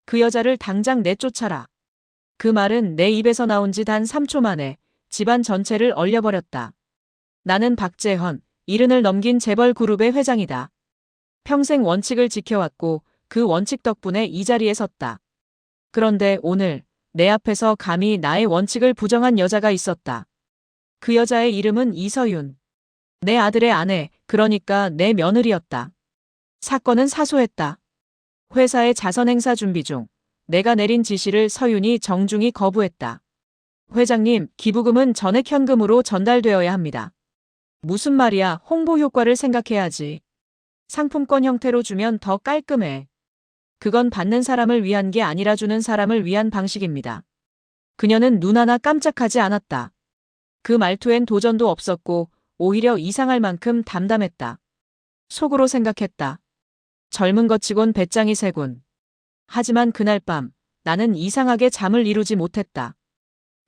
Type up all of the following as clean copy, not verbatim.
그 여자를 당장 내쫓아라. 그 말은 내 입에서 나온 지 단 3초 만에 집안 전체를 얼려버렸다. 나는 박재헌, 70을 넘긴 재벌 그룹의 회장이다. 평생 원칙을 지켜왔고 그 원칙 덕분에 이 자리에 섰다. 그런데 오늘 내 앞에서 감히 나의 원칙을 부정한 여자가 있었다. 그 여자의 이름은 이서윤. 내 아들의 아내, 그러니까 내 며느리였다. 사건은 사소했다. 회사의 자선 행사 준비 중 내가 내린 지시를 서윤이 정중히 거부했다. 회장님, 기부금은 전액 현금으로 전달되어야 합니다. 무슨 말이야, 홍보 효과를 생각해야지. 상품권 형태로 주면 더 깔끔해. 그건 받는 사람을 위한 게 아니라 주는 사람을 위한 방식입니다. 그녀는 눈 하나 깜짝하지 않았다. 그 말투엔 도전도 없었고 오히려 이상할 만큼 담담했다. 속으로 생각했다. 젊은 것 치곤 배짱이 세군. 하지만 그날 밤 나는 이상하게 잠을 이루지 못했다.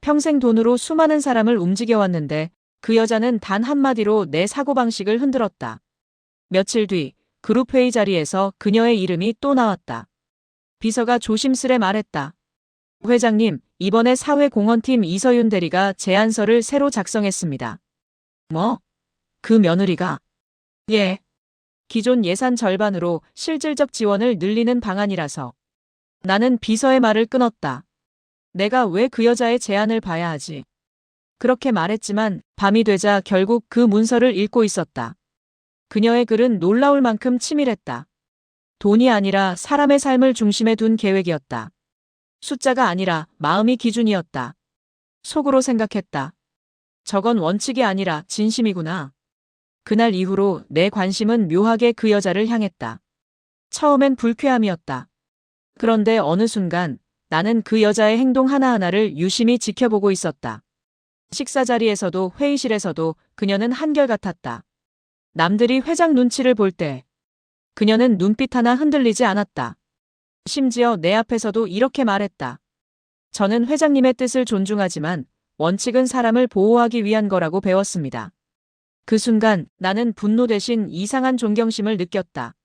평생 돈으로 수많은 사람을 움직여왔는데 그 여자는 단 한마디로 내 사고방식을 흔들었다. 며칠 뒤 그룹 회의 자리에서 그녀의 이름이 또 나왔다. 비서가 조심스레 말했다. 회장님, 이번에 사회공헌팀 이서윤 대리가 제안서를 새로 작성했습니다. 뭐? 그 며느리가? 예. 기존 예산 절반으로 실질적 지원을 늘리는 방안이라서. 나는 비서의 말을 끊었다. 내가 왜 그 여자의 제안을 봐야 하지? 그렇게 말했지만 밤이 되자 결국 그 문서를 읽고 있었다. 그녀의 글은 놀라울 만큼 치밀했다. 돈이 아니라 사람의 삶을 중심에 둔 계획이었다. 숫자가 아니라 마음이 기준이었다. 속으로 생각했다. 저건 원칙이 아니라 진심이구나. 그날 이후로 내 관심은 묘하게 그 여자를 향했다. 처음엔 불쾌함이었다. 그런데 어느 순간 나는 그 여자의 행동 하나하나를 유심히 지켜보고 있었다. 식사 자리에서도 회의실에서도 그녀는 한결같았다. 남들이 회장 눈치를 볼 때 그녀는 눈빛 하나 흔들리지 않았다. 심지어 내 앞에서도 이렇게 말했다. 저는 회장님의 뜻을 존중하지만 원칙은 사람을 보호하기 위한 거라고 배웠습니다. 그 순간 나는 분노 대신 이상한 존경심을 느꼈다.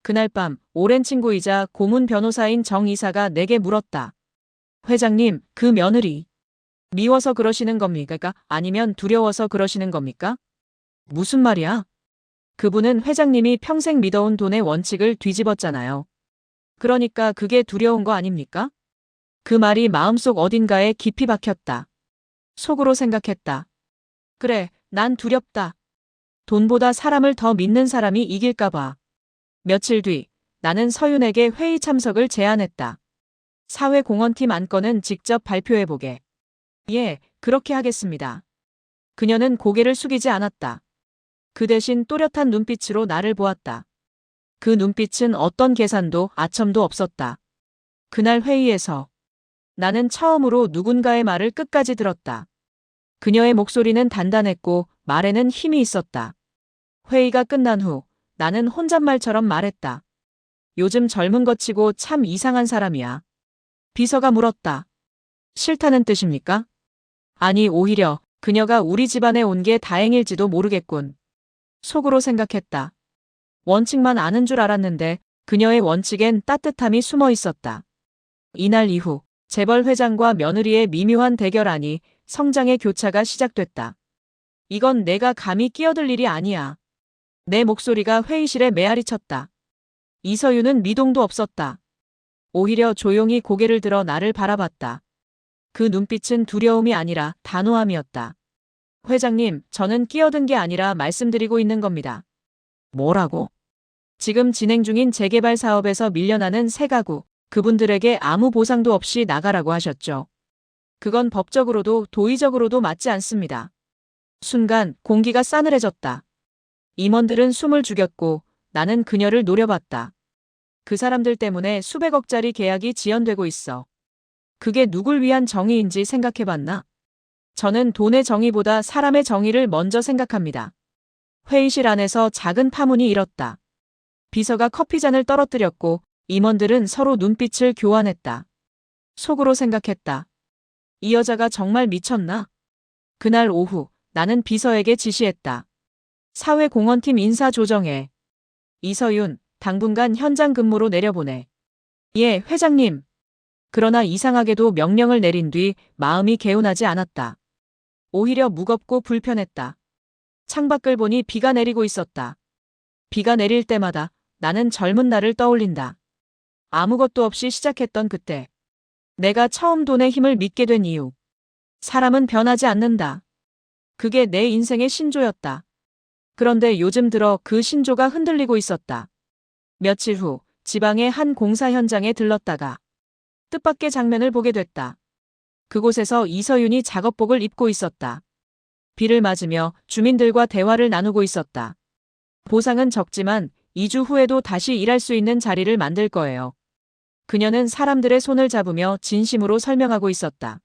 그날 밤 오랜 친구이자 고문 변호사인 정 이사가 내게 물었다. 회장님, 그 며느리 미워서 그러시는 겁니까? 아니면 두려워서 그러시는 겁니까? 무슨 말이야? 그분은 회장님이 평생 믿어온 돈의 원칙을 뒤집었잖아요. 그러니까 그게 두려운 거 아닙니까? 그 말이 마음속 어딘가에 깊이 박혔다. 속으로 생각했다. 그래, 난 두렵다. 돈보다 사람을 더 믿는 사람이 이길까봐. 며칠 뒤 나는 서윤에게 회의 참석을 제안했다. 사회공헌팀 안건은 직접 발표해보게. 예, 그렇게 하겠습니다. 그녀는 고개를 숙이지 않았다. 그 대신 또렷한 눈빛으로 나를 보았다. 그 눈빛은 어떤 계산도 아첨도 없었다. 그날 회의에서 나는 처음으로 누군가의 말을 끝까지 들었다. 그녀의 목소리는 단단했고 말에는 힘이 있었다. 회의가 끝난 후 나는 혼잣말처럼 말했다. 요즘 젊은 것 치고 참 이상한 사람이야. 비서가 물었다. 싫다는 뜻입니까? 아니, 오히려 그녀가 우리 집안에 온 게 다행일지도 모르겠군. 속으로 생각했다. 원칙만 아는 줄 알았는데 그녀의 원칙엔 따뜻함이 숨어 있었다. 이날 이후 재벌 회장과 며느리의 미묘한 대결 아니 성장의 교차가 시작됐다. 이건 내가 감히 끼어들 일이 아니야. 내 목소리가 회의실에 메아리 쳤다. 이서윤은 미동도 없었다. 오히려 조용히 고개를 들어 나를 바라봤다. 그 눈빛은 두려움이 아니라 단호함이었다. 회장님, 저는 끼어든 게 아니라 말씀드리고 있는 겁니다. 뭐라고? 지금 진행 중인 재개발 사업에서 밀려나는 세 가구, 그분들에게 아무 보상도 없이 나가라고 하셨죠. 그건 법적으로도 도의적으로도 맞지 않습니다. 순간 공기가 싸늘해졌다. 임원들은 숨을 죽였고 나는 그녀를 노려봤다. 그 사람들 때문에 수백억짜리 계약이 지연되고 있어. 그게 누굴 위한 정의인지 생각해봤나? 저는 돈의 정의보다 사람의 정의를 먼저 생각합니다. 회의실 안에서 작은 파문이 일었다. 비서가 커피잔을 떨어뜨렸고 임원들은 서로 눈빛을 교환했다. 속으로 생각했다. 이 여자가 정말 미쳤나? 그날 오후 나는 비서에게 지시했다. 사회공헌팀 인사 조정해. 이서윤, 당분간 현장 근무로 내려보내. 예, 회장님. 그러나 이상하게도 명령을 내린 뒤 마음이 개운하지 않았다. 오히려 무겁고 불편했다. 창밖을 보니 비가 내리고 있었다. 비가 내릴 때마다 나는 젊은 날을 떠올린다. 아무것도 없이 시작했던 그때. 내가 처음 돈의 힘을 믿게 된 이유. 사람은 변하지 않는다. 그게 내 인생의 신조였다. 그런데 요즘 들어 그 신조가 흔들리고 있었다. 며칠 후 지방의 한 공사 현장에 들렀다가 뜻밖의 장면을 보게 됐다. 그곳에서 이서윤이 작업복을 입고 있었다. 비를 맞으며 주민들과 대화를 나누고 있었다. 보상은 적지만 2주 후에도 다시 일할 수 있는 자리를 만들 거예요. 그녀는 사람들의 손을 잡으며 진심으로 설명하고 있었다.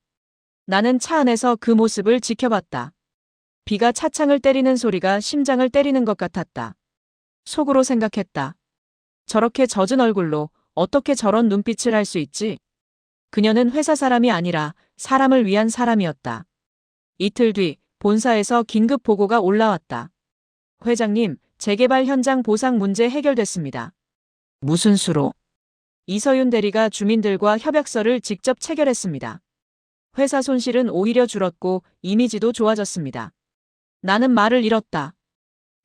나는 차 안에서 그 모습을 지켜봤다. 비가 차창을 때리는 소리가 심장을 때리는 것 같았다. 속으로 생각했다. 저렇게 젖은 얼굴로 어떻게 저런 눈빛을 할 수 있지? 그녀는 회사 사람이 아니라 사람을 위한 사람이었다. 이틀 뒤 본사에서 긴급 보고가 올라왔다. 회장님, 재개발 현장 보상 문제 해결됐습니다. 무슨 수로? 이서윤 대리가 주민들과 협약서를 직접 체결했습니다. 회사 손실은 오히려 줄었고 이미지도 좋아졌습니다. 나는 말을 잃었다.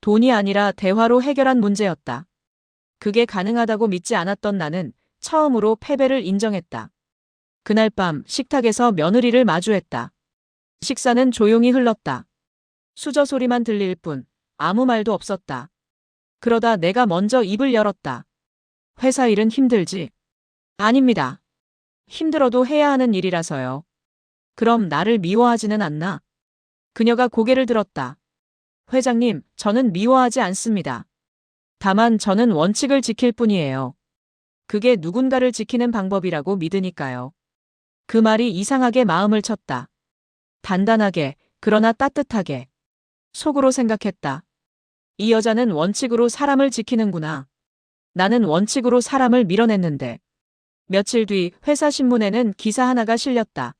돈이 아니라 대화로 해결한 문제였다. 그게 가능하다고 믿지 않았던 나는 처음으로 패배를 인정했다. 그날 밤 식탁에서 며느리를 마주했다. 식사는 조용히 흘렀다. 수저 소리만 들릴 뿐 아무 말도 없었다. 그러다 내가 먼저 입을 열었다. 회사 일은 힘들지? 아닙니다. 힘들어도 해야 하는 일이라서요. 그럼 나를 미워하지는 않나? 그녀가 고개를 들었다. 회장님, 저는 미워하지 않습니다. 다만 저는 원칙을 지킬 뿐이에요. 그게 누군가를 지키는 방법이라고 믿으니까요. 그 말이 이상하게 마음을 쳤다. 단단하게, 그러나 따뜻하게. 속으로 생각했다. 이 여자는 원칙으로 사람을 지키는구나. 나는 원칙으로 사람을 밀어냈는데. 며칠 뒤 회사 신문에는 기사 하나가 실렸다.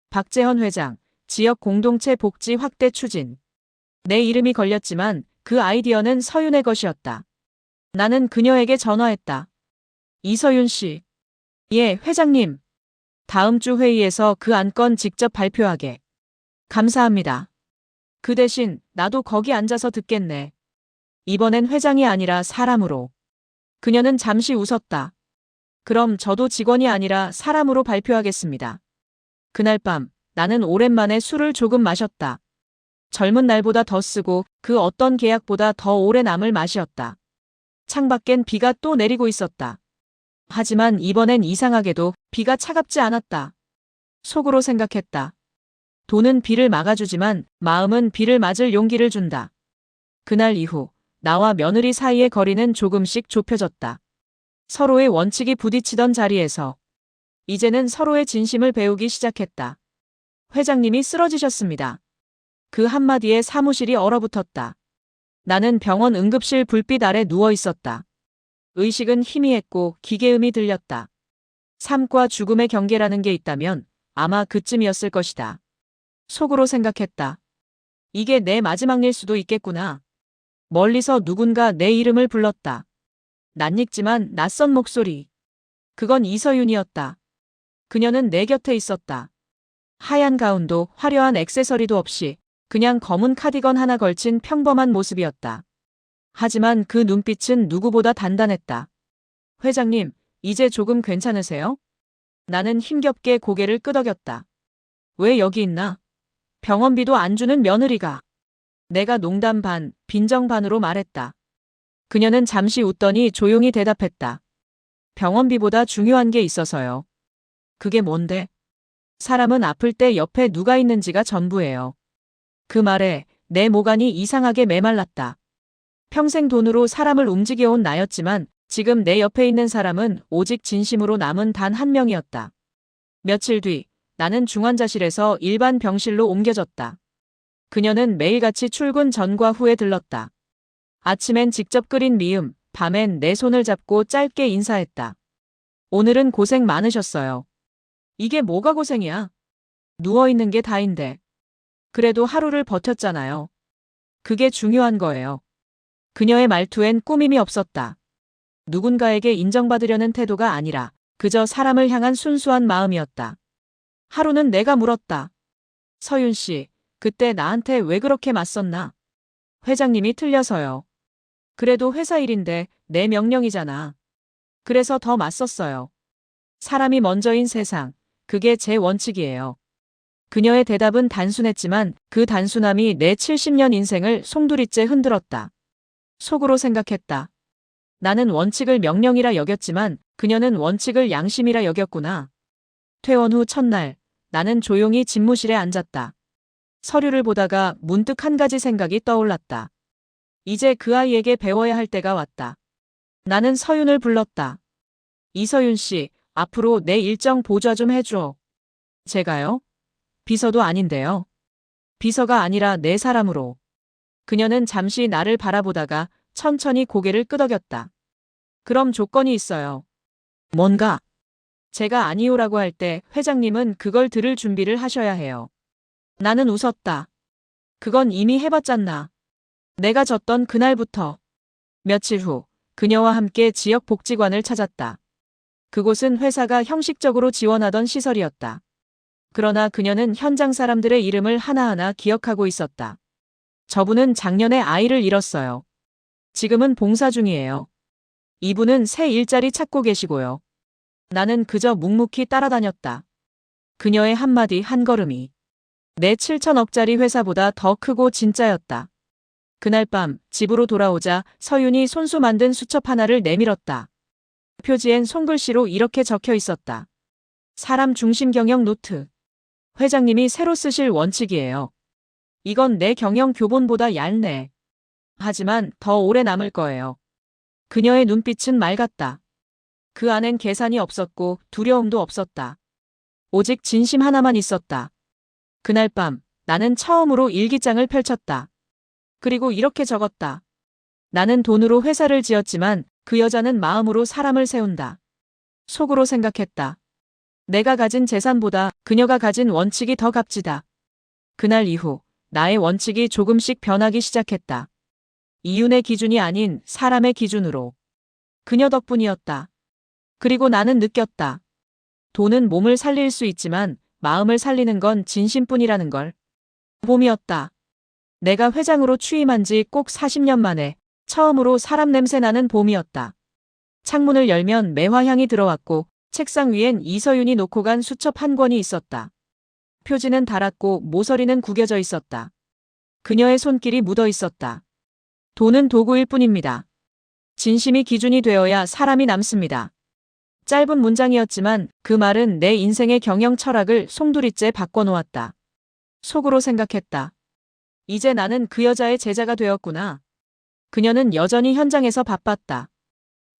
박재헌 회장, 지역 공동체 복지 확대 추진. 내 이름이 걸렸지만 그 아이디어는 서윤의 것이었다. 나는 그녀에게 전화했다. 이서윤 씨. 예, 회장님. 다음 주 회의에서 그 안건 직접 발표하게. 감사합니다. 그 대신 나도 거기 앉아서 듣겠네. 이번엔 회장이 아니라 사람으로. 그녀는 잠시 웃었다. 그럼 저도 직원이 아니라 사람으로 발표하겠습니다. 그날 밤 나는 오랜만에 술을 조금 마셨다. 젊은 날보다 더 쓰고 그 어떤 계약보다 더 오래 남을 맛이었다. 창밖엔 비가 또 내리고 있었다. 하지만 이번엔 이상하게도 비가 차갑지 않았다. 속으로 생각했다. 돈은 비를 막아주지만 마음은 비를 맞을 용기를 준다. 그날 이후 나와 며느리 사이의 거리는 조금씩 좁혀졌다. 서로의 원칙이 부딪히던 자리에서 이제는 서로의 진심을 배우기 시작했다. 회장님이 쓰러지셨습니다. 그 한마디에 사무실이 얼어붙었다. 나는 병원 응급실 불빛 아래 누워 있었다. 의식은 희미했고 기계음이 들렸다. 삶과 죽음의 경계라는 게 있다면 아마 그쯤이었을 것이다. 속으로 생각했다. 이게 내 마지막 일 수도 있겠구나. 멀리서 누군가 내 이름을 불렀다. 낯익지만 낯선 목소리. 그건 이서윤이었다. 그녀는 내 곁에 있었다. 하얀 가운도 화려한 액세서리도 없이 그냥 검은 카디건 하나 걸친 평범한 모습이었다. 하지만 그 눈빛은 누구보다 단단했다. 회장님, 이제 조금 괜찮으세요? 나는 힘겹게 고개를 끄덕였다. 왜 여기 있나? 병원비도 안 주는 며느리가. 내가 농담 반, 빈정 반으로 말했다. 그녀는 잠시 웃더니 조용히 대답했다. 병원비보다 중요한 게 있어서요. 그게 뭔데? 사람은 아플 때 옆에 누가 있는지가 전부예요. 그 말에 내 모간이 이상하게 메말랐다. 평생 돈으로 사람을 움직여온 나였지만 지금 내 옆에 있는 사람은 오직 진심으로 남은 단 한 명이었다. 며칠 뒤 나는 중환자실에서 일반 병실로 옮겨졌다. 그녀는 매일같이 출근 전과 후에 들렀다. 아침엔 직접 끓인 미음, 밤엔 내 손을 잡고 짧게 인사했다. 오늘은 고생 많으셨어요. 이게 뭐가 고생이야? 누워있는 게 다인데. 그래도 하루를 버텼잖아요. 그게 중요한 거예요. 그녀의 말투엔 꾸밈이 없었다. 누군가에게 인정받으려는 태도가 아니라 그저 사람을 향한 순수한 마음이었다. 하루는 내가 물었다. 서윤 씨, 그때 나한테 왜 그렇게 맞섰나? 회장님이 틀려서요. 그래도 회사 일인데 내 명령이잖아. 그래서 더 맞섰어요. 사람이 먼저인 세상, 그게 제 원칙이에요. 그녀의 대답은 단순했지만 그 단순함이 내 70년 인생을 송두리째 흔들었다. 속으로 생각했다. 나는 원칙을 명령이라 여겼지만 그녀는 원칙을 양심이라 여겼구나. 퇴원 후 첫날, 나는 조용히 집무실에 앉았다. 서류를 보다가 문득 한 가지 생각이 떠올랐다. 이제 그 아이에게 배워야 할 때가 왔다. 나는 서윤을 불렀다. 이서윤 씨, 앞으로 내 일정 보좌 좀 해줘. 제가요? 비서도 아닌데요. 비서가 아니라 내 사람으로. 그녀는 잠시 나를 바라보다가 천천히 고개를 끄덕였다. 그럼 조건이 있어요. 뭔가? 제가 아니오라고 할 때 회장님은 그걸 들을 준비를 하셔야 해요. 나는 웃었다. 그건 이미 해봤잖아. 내가 졌던 그날부터. 며칠 후, 그녀와 함께 지역 복지관을 찾았다. 그곳은 회사가 형식적으로 지원하던 시설이었다. 그러나 그녀는 현장 사람들의 이름을 하나하나 기억하고 있었다. 저분은 작년에 아이를 잃었어요. 지금은 봉사 중이에요. 이분은 새 일자리 찾고 계시고요. 나는 그저 묵묵히 따라다녔다. 그녀의 한마디 한걸음이 내 7천억짜리 회사보다 더 크고 진짜였다. 그날 밤 집으로 돌아오자 서윤이 손수 만든 수첩 하나를 내밀었다. 표지엔 손글씨로 이렇게 적혀 있었다. 사람 중심 경영 노트. 회장님이 새로 쓰실 원칙이에요. 이건 내 경영 교본보다 얇네. 하지만 더 오래 남을 거예요. 그녀의 눈빛은 맑았다. 그 안엔 계산이 없었고 두려움도 없었다. 오직 진심 하나만 있었다. 그날 밤 나는 처음으로 일기장을 펼쳤다. 그리고 이렇게 적었다. 나는 돈으로 회사를 지었지만 그 여자는 마음으로 사람을 세운다. 속으로 생각했다. 내가 가진 재산보다 그녀가 가진 원칙이 더 값지다. 그날 이후 나의 원칙이 조금씩 변하기 시작했다. 이윤의 기준이 아닌 사람의 기준으로. 그녀 덕분이었다. 그리고 나는 느꼈다. 돈은 몸을 살릴 수 있지만 마음을 살리는 건 진심뿐이라는 걸. 봄이었다. 내가 회장으로 취임한 지 꼭 40년 만에 처음으로 사람 냄새 나는 봄이었다. 창문을 열면 매화향이 들어왔고 책상 위엔 이서윤이 놓고 간 수첩 한 권이 있었다. 표지는 닳았고 모서리는 구겨져 있었다. 그녀의 손길이 묻어 있었다. 돈은 도구일 뿐입니다. 진심이 기준이 되어야 사람이 남습니다. 짧은 문장이었지만 그 말은 내 인생의 경영 철학을 송두리째 바꿔놓았다. 속으로 생각했다. 이제 나는 그 여자의 제자가 되었구나. 그녀는 여전히 현장에서 바빴다.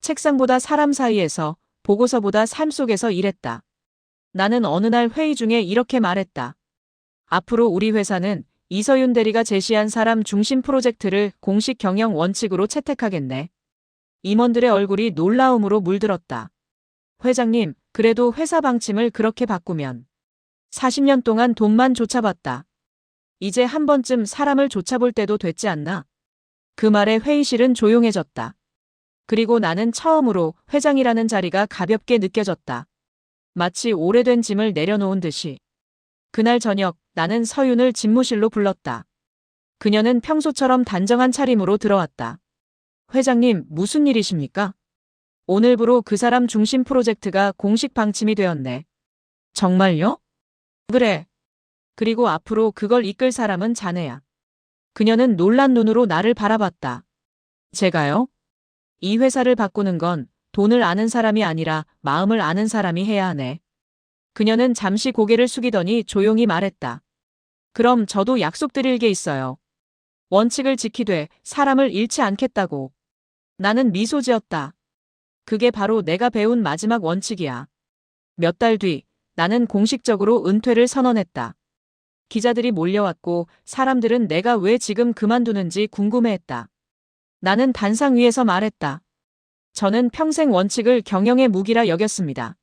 책상보다 사람 사이에서, 보고서보다 삶 속에서 일했다. 나는 어느 날 회의 중에 이렇게 말했다. 앞으로 우리 회사는 이서윤 대리가 제시한 사람 중심 프로젝트를 공식 경영 원칙으로 채택하겠네. 임원들의 얼굴이 놀라움으로 물들었다. 회장님, 그래도 회사 방침을 그렇게 바꾸면 40년 동안 돈만 쫓아봤다. 이제 한 번쯤 사람을 쫓아볼 때도 됐지 않나? 그 말에 회의실은 조용해졌다. 그리고 나는 처음으로 회장이라는 자리가 가볍게 느껴졌다. 마치 오래된 짐을 내려놓은 듯이. 그날 저녁 나는 서윤을 집무실로 불렀다. 그녀는 평소처럼 단정한 차림으로 들어왔다. 회장님, 무슨 일이십니까? 오늘부로 그 사람 중심 프로젝트가 공식 방침이 되었네. 정말요? 그래. 그리고 앞으로 그걸 이끌 사람은 자네야. 그녀는 놀란 눈으로 나를 바라봤다. 제가요? 이 회사를 바꾸는 건 돈을 아는 사람이 아니라 마음을 아는 사람이 해야 하네. 그녀는 잠시 고개를 숙이더니 조용히 말했다. 그럼 저도 약속드릴 게 있어요. 원칙을 지키되 사람을 잃지 않겠다고. 나는 미소 지었다. 그게 바로 내가 배운 마지막 원칙이야. 몇 달 뒤 나는 공식적으로 은퇴를 선언했다. 기자들이 몰려왔고 사람들은 내가 왜 지금 그만두는지 궁금해했다. 나는 단상 위에서 말했다. 저는 평생 원칙을 경영의 무기라 여겼습니다.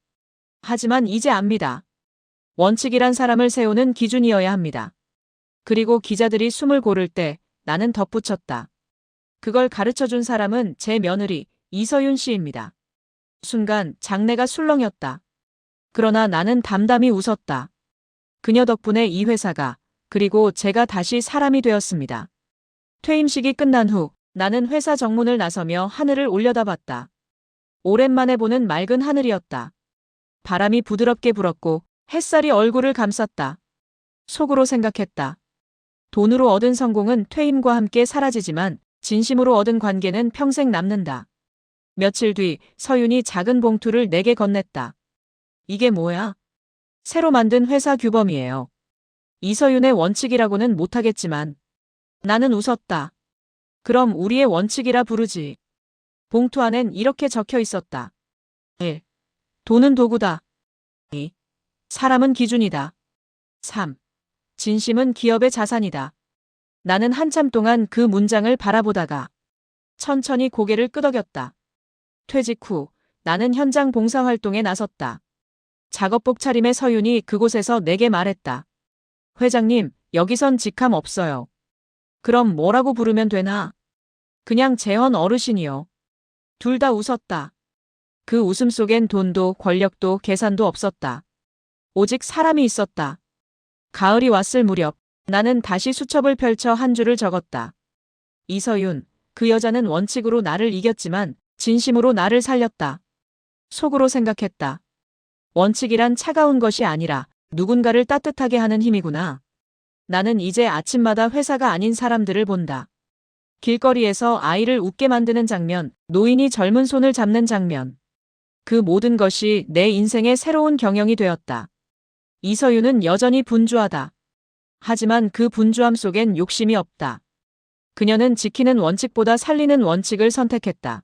하지만 이제 압니다. 원칙이란 사람을 세우는 기준이어야 합니다. 그리고 기자들이 숨을 고를 때 나는 덧붙였다. 그걸 가르쳐준 사람은 제 며느리 이서윤 씨입니다. 순간 장내가 술렁였다. 그러나 나는 담담히 웃었다. 그녀 덕분에 이 회사가, 그리고 제가 다시 사람이 되었습니다. 퇴임식이 끝난 후 나는 회사 정문을 나서며 하늘을 올려다봤다. 오랜만에 보는 맑은 하늘이었다. 바람이 부드럽게 불었고 햇살이 얼굴을 감쌌다. 속으로 생각했다. 돈으로 얻은 성공은 퇴임과 함께 사라지지만 진심으로 얻은 관계는 평생 남는다. 며칠 뒤 서윤이 작은 봉투를 내게 건넸다. 이게 뭐야? 새로 만든 회사 규범이에요. 이서윤의 원칙이라고는 못하겠지만 나는 웃었다. 그럼 우리의 원칙이라 부르지. 봉투 안엔 이렇게 적혀 있었다. 1. 돈은 도구다. 2. 사람은 기준이다. 3. 진심은 기업의 자산이다. 나는 한참 동안 그 문장을 바라보다가 천천히 고개를 끄덕였다. 퇴직 후 나는 현장 봉사활동에 나섰다. 작업복 차림의 서윤이 그곳에서 내게 말했다. 회장님, 여기선 직함 없어요. 그럼 뭐라고 부르면 되나? 그냥 재헌 어르신이요. 둘 다 웃었다. 그 웃음 속엔 돈도 권력도 계산도 없었다. 오직 사람이 있었다. 가을이 왔을 무렵 나는 다시 수첩을 펼쳐 한 줄을 적었다. 이서윤, 그 여자는 원칙으로 나를 이겼지만 진심으로 나를 살렸다. 속으로 생각했다. 원칙이란 차가운 것이 아니라 누군가를 따뜻하게 하는 힘이구나. 나는 이제 아침마다 회사가 아닌 사람들을 본다. 길거리에서 아이를 웃게 만드는 장면, 노인이 젊은 손을 잡는 장면. 그 모든 것이 내 인생의 새로운 경영이 되었다. 이서윤은 여전히 분주하다. 하지만 그 분주함 속엔 욕심이 없다. 그녀는 지키는 원칙보다 살리는 원칙을 선택했다.